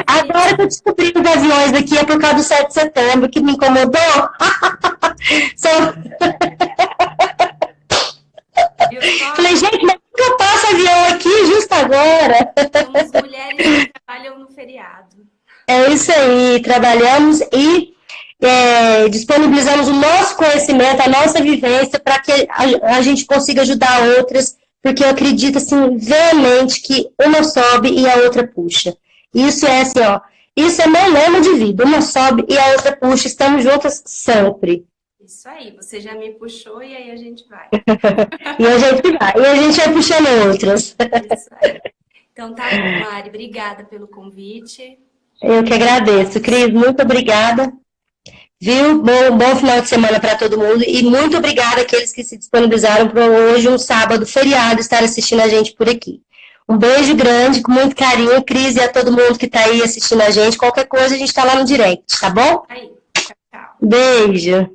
Agora que eu descobri os aviões daqui é por causa do 7 de setembro, que me incomodou. Falei, gente, mas por que eu passo avião aqui justo agora? Somos mulheres que trabalham no feriado. É isso aí, trabalhamos e disponibilizamos o nosso conhecimento, a nossa vivência, para que a gente consiga ajudar outras, porque eu acredito, assim, veemente que uma sobe e a outra puxa. Isso é assim, ó, isso é meu lema de vida, uma sobe e a outra puxa, estamos juntas sempre. Isso aí, você já me puxou e aí a gente vai. E a gente vai puxando outras. Isso aí. Então tá bom, Mari, obrigada pelo convite. Eu que agradeço, Cris, muito obrigada. Viu? Bom final de semana para todo mundo e muito obrigada àqueles que se disponibilizaram para hoje, um sábado feriado, estar assistindo a gente por aqui. Um beijo grande, com muito carinho, Cris, e a todo mundo que está aí assistindo a gente. Qualquer coisa, a gente está lá no direct, tá bom? Aí, tchau. Beijo.